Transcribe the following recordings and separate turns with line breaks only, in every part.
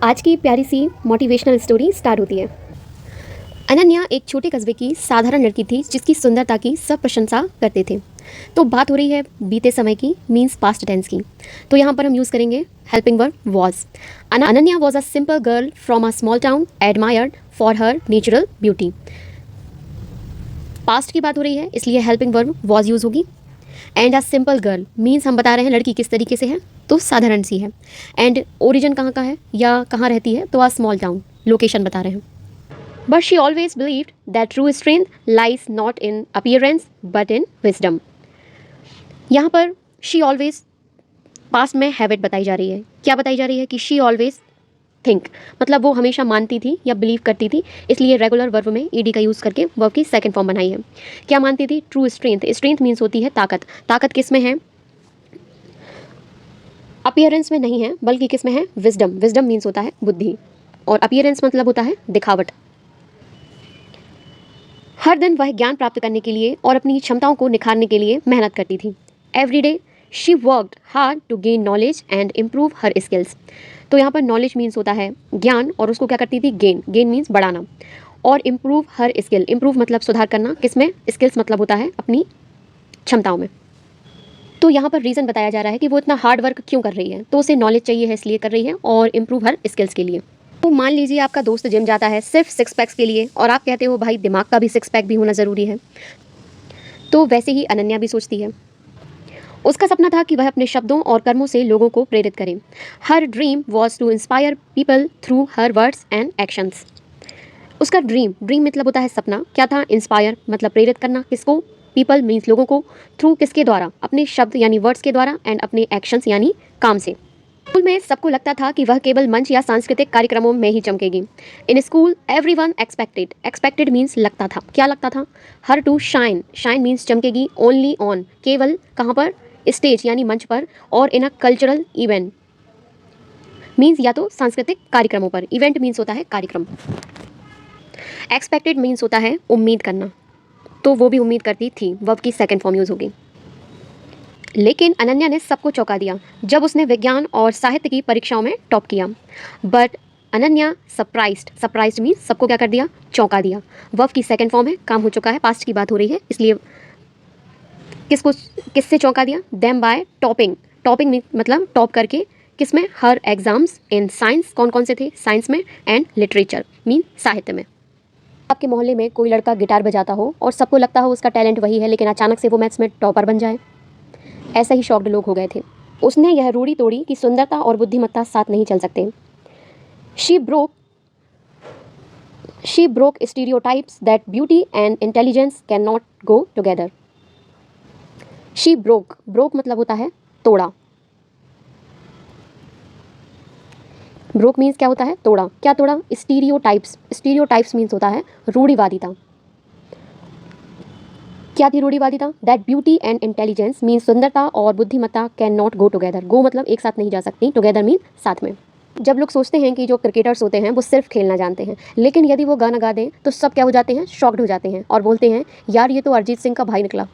आज की प्यारी सी मोटिवेशनल स्टोरी स्टार्ट होती है। अनन्या एक छोटे कस्बे की साधारण लड़की थी जिसकी सुंदरता की सब प्रशंसा करते थे। तो बात हो रही है बीते समय की, मीन्स पास्ट टेंस की। तो यहाँ पर हम यूज़ करेंगे helping verb was. Ananya was a simple girl from a small town admired for her natural beauty. Past की बात हो रही है इसलिए हेल्पिंग वर्ब वॉज यूज़ होगी। And a simple girl means हम बता रहे हैं लड़की किस तरीके से है, तो साधारण सी है। एंड ओरिजिन कहाँ का है या कहाँ रहती है, तो आ स्मॉल टाउन, लोकेशन बता रहे हैं। But she always believed that true strength lies not in appearance but in wisdom. यहाँ पर शी ऑलवेज पास्ट में हैबिट बताई जा रही है। क्या बताई जा रही है कि शी ऑलवेज थिंक, मतलब वो हमेशा मानती थी या बिलीव करती थी, इसलिए रेगुलर वर्ब में ईडी का यूज़ करके वर्ब की सेकंड फॉर्म बनाई है। क्या मानती थी? True strength. स्ट्रेंथ मीन्स होती है ताकत। ताकत किस में है? अपीयरेंस में नहीं है, बल्कि किस में है? विजडम। विजडम मीन्स होता है बुद्धि, और अपीयरेंस मतलब होता है दिखावट। हर दिन वह ज्ञान प्राप्त करने के लिए और अपनी क्षमताओं को निखारने के लिए मेहनत करती थी। Every day she worked hard to gain knowledge and improve her skills. तो यहाँ पर नॉलेज मीन्स होता है ज्ञान, और उसको क्या करती थी? गेन। गेन मीन्स बढ़ाना। और इम्प्रूव हर स्किल, इम्प्रूव मतलब सुधार करना, किसमें? स्किल्स मतलब होता है अपनी क्षमताओं में। तो यहाँ पर रीज़न बताया जा रहा है कि वो इतना हार्ड वर्क क्यों कर रही है, तो उसे नॉलेज चाहिए है इसलिए कर रही है, और इम्प्रूव हर स्किल्स के लिए। तो मान लीजिए आपका दोस्त जिम जाता है सिर्फ सिक्स पैक्स के लिए, और आप कहते हो भाई दिमाग का भी सिक्स पैक भी होना ज़रूरी है। तो वैसे ही अनन्या भी सोचती है। उसका सपना था कि वह अपने शब्दों और कर्मों से लोगों को प्रेरित करे। Her dream was to inspire people through her words and actions. उसका ड्रीम, ड्रीम मतलब होता है सपना, क्या था? इंस्पायर मतलब प्रेरित करना, किसको? पीपल मीन्स लोगों को, थ्रू किसके द्वारा? अपने शब्द यानी वर्ड्स के द्वारा, एंड अपने एक्शंस यानी काम से। स्कूल में सबको लगता था कि वह केवल मंच या सांस्कृतिक कार्यक्रमों में ही चमकेगी। In school everyone expected, expected means लगता था, क्या लगता था? Her to shine, shine means चमकेगी, ओनली ऑन केवल, कहाँ पर? स्टेज यानी मंच पर, और in a cultural event means या तो सांस्कृतिक कार्यक्रमों पर, इवेंट मीन्स होता है कार्यक्रम। एक्सपेक्टेड मीन्स होता है उम्मीद करना, तो वो भी उम्मीद करती थी, वर्ब की सेकंड फॉर्म यूज होगी। लेकिन अनन्या ने सबको चौंका दिया जब उसने विज्ञान और साहित्य की परीक्षाओं में टॉप किया। But Ananya surprised, surprised means सबको क्या कर दिया? चौंका दिया। वर्ब की सेकंड फॉर्म है, काम हो चुका है, पास्ट की बात हो रही है, इसलिए किसको, किससे चौंका दिया? Them by topping. टॉपिंग मतलब टॉप करके, किसमें? हर एग्जाम्स इन साइंस। कौन कौन से थे? साइंस में। एंड लिटरेचर मीन साहित्य में। आपके मोहल्ले में कोई लड़का गिटार बजाता हो और सबको लगता हो उसका टैलेंट वही है, लेकिन अचानक से वो मैथ्स में टॉपर बन जाए, ऐसा ही शॉक्ड लोग हो गए थे। उसने यह रूढ़ी तोड़ी कि सुंदरता और बुद्धिमत्ता साथ नहीं चल सकते। She broke stereotypes that beauty and intelligence can not go together. She broke, broke मतलब होता है तोड़ा। ब्रोक मीन्स क्या होता है? तोड़ा। क्या तोड़ा? स्टीरियोटाइप्स। स्टीरियोटाइप्स मीन्स होता है रूढ़िवादिता। क्या थी रूढ़िवादिता? That beauty and intelligence means सुंदरता और बुद्धिमत्ता can not go together. Go मतलब एक साथ नहीं जा सकती, टुगेदर मीन साथ में। जब लोग सोचते हैं कि जो क्रिकेटर्स होते हैं वो सिर्फ खेलना जानते हैं, लेकिन यदि वो गाना गा दें तो सब क्या हो जाते हैं? शॉक्ड हो जाते हैं और बोलते हैं यार ये तो अरिजीत सिंह का भाई निकला।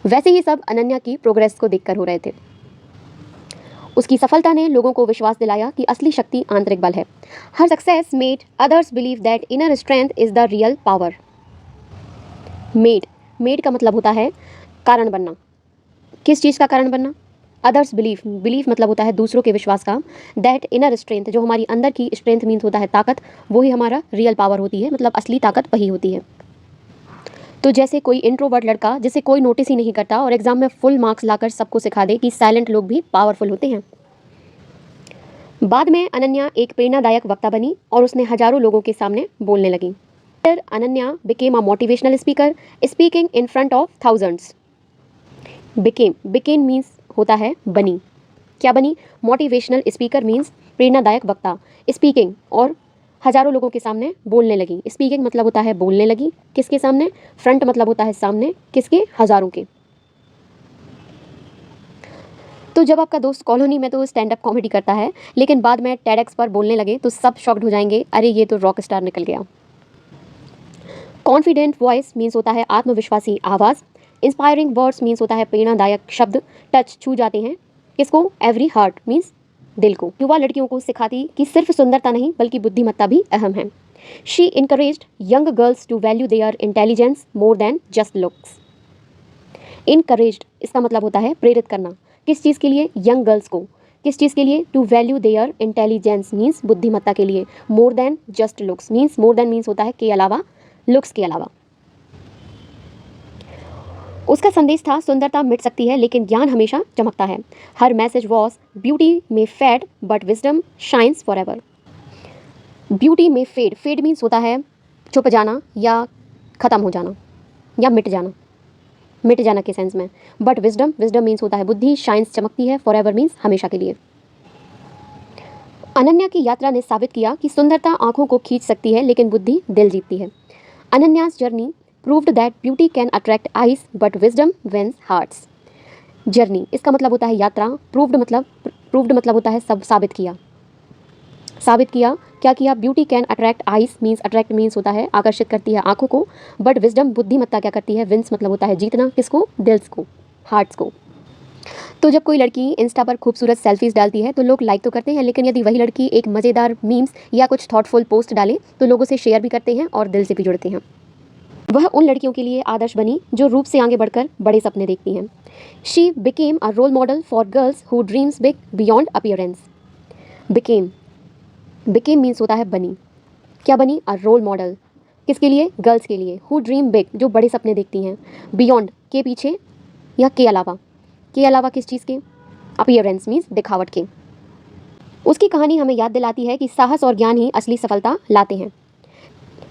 वैसे ही सब अनन्या की प्रोग्रेस को देखकर हो रहे थे। उसकी सफलता ने लोगों को विश्वास दिलाया कि असली शक्ति आंतरिक बल है। Her success made others believe that inner strength is the real power. Made, made का मतलब होता है कारण बनना। किस चीज़ का कारण बनना? अदर्स बिलीव, बिलीव मतलब होता है दूसरों के विश्वास का। दैट इनर स्ट्रेंथ, जो हमारी अंदर की स्ट्रेंथ मीन्स होता है ताकत, वही हमारा रियल पावर होती है, मतलब असली ताकत वही होती है। तो जैसे कोई इंट्रोवर्ट लड़का जिसे कोई नोटिस ही नहीं करता और एग्जाम में फुल मार्क्स लाकर सबको सिखा दे कि साइलेंट लोग भी पावरफुल होते हैं। बाद में अनन्या एक प्रेरणादायक वक्ता बनी और उसने हजारों लोगों के सामने बोलने लगी। फिर Ananya became a motivational speaker, speaking in front of thousands. became means होता है बनी। क्या बनी? मोटिवेशनल स्पीकर मीन्स प्रेरणादायक वक्ता, स्पीकिंग और हजारों लोगों के सामने बोलने लगी। स्पीकिंग मतलब होता है बोलने लगी, किसके सामने? फ्रंट मतलब होता है सामने, किसके? हजारों के। तो जब आपका दोस्त कॉलोनी में तो स्टैंड अप कॉमेडी करता है, लेकिन बाद में टेडएक्स पर बोलने लगे तो सब शॉक्ड हो जाएंगे, अरे ये तो रॉक स्टार निकल गया। कॉन्फिडेंट वॉइस मीन्स होता है आत्मविश्वासी आवाज़। इंस्पायरिंग वर्ड्स मीन्स होता है प्रेरणादायक शब्द। टच छू जाते हैं, किसको? एवरी हार्ट मीन्स दिल को। युवा लड़कियों को सिखाती कि सिर्फ सुंदरता नहीं बल्कि बुद्धिमत्ता भी अहम है। She encouraged young girls to value their intelligence more than just looks. Encouraged इसका मतलब होता है प्रेरित करना। किस चीज़ के लिए? यंग गर्ल्स को। किस चीज़ के लिए? To value their intelligence means बुद्धिमत्ता के लिए। More than just looks means, more than means होता है के अलावा, लुक्स के अलावा। उसका संदेश था सुंदरता मिट सकती है लेकिन ज्ञान हमेशा चमकता है। Her message was beauty may fade but wisdom shines forever. Beauty may fade, fade means होता है छुप जाना या ख़त्म हो जाना या मिट जाना, मिट जाना के सेंस में। बट विजडम, विजडम मीन्स होता है बुद्धि, शाइन्स चमकती है, फॉर एवर मीन्स हमेशा के लिए। अनन्या की यात्रा ने साबित किया कि सुंदरता आंखों को खींच सकती है लेकिन बुद्धि दिल जीतती है। Ananya's journey proved that beauty can attract eyes but wisdom wins hearts. Journey इसका मतलब होता है यात्रा, प्रूव्ड मतलब होता है सब साबित किया। साबित किया, क्या किया? Beauty can attract eyes means, attract means होता है आकर्षित करती है आंखों को, बट विजडम बुद्धिमत्ता क्या करती है? विंस मतलब होता है जीतना, किसको? दिल्स को, हार्ट्स को। तो जब कोई लड़की इंस्टा पर खूबसूरत सेल्फीज डालती है तो लोग लाइक तो करते हैं, लेकिन यदि वही लड़की एक मज़ेदार मीम्स या कुछ थॉटफुल पोस्ट डाले तो लोग उसे शेयर भी करते हैं और दिल से भी जुड़ते हैं। वह उन लड़कियों के लिए आदर्श बनी जो रूप से आगे बढ़कर बड़े सपने देखती हैं। She became a role model for girls who dreams big beyond appearance. Became, became means होता है बनी। क्या बनी? A role model. किसके लिए? गर्ल्स के लिए। हु ड्रीम बिग जो बड़े सपने देखती हैं। बियॉन्ड के पीछे या के अलावा, के अलावा किस चीज़ के? अपीयरेंस मीन्स दिखावट के। उसकी कहानी हमें याद दिलाती है कि साहस और ज्ञान ही असली सफलता लाते हैं।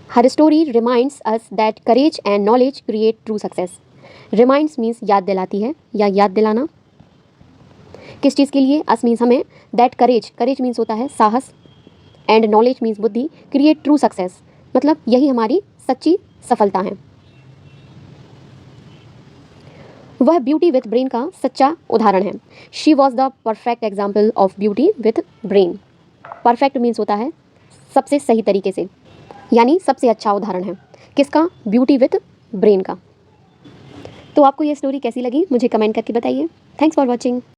Her story reminds us that courage and knowledge create true success. Reminds means याद दिलाती है या याद दिलाना। किस चीज़ के लिए? अस मीन्स हमें, दैट करेज, करेज मीन्स होता है साहस, एंड नॉलेज मीन्स बुद्धि, क्रिएट ट्रू सक्सेस मतलब यही हमारी सच्ची सफलता है। वह ब्यूटी विथ ब्रेन का सच्चा उदाहरण है। She was the perfect example of beauty with brain. Perfect means होता है सबसे सही तरीके से, यानी सबसे अच्छा उदाहरण है। किसका? ब्यूटी विथ ब्रेन का। तो आपको ये स्टोरी कैसी लगी मुझे कमेंट करके बताइए। Thanks for watching.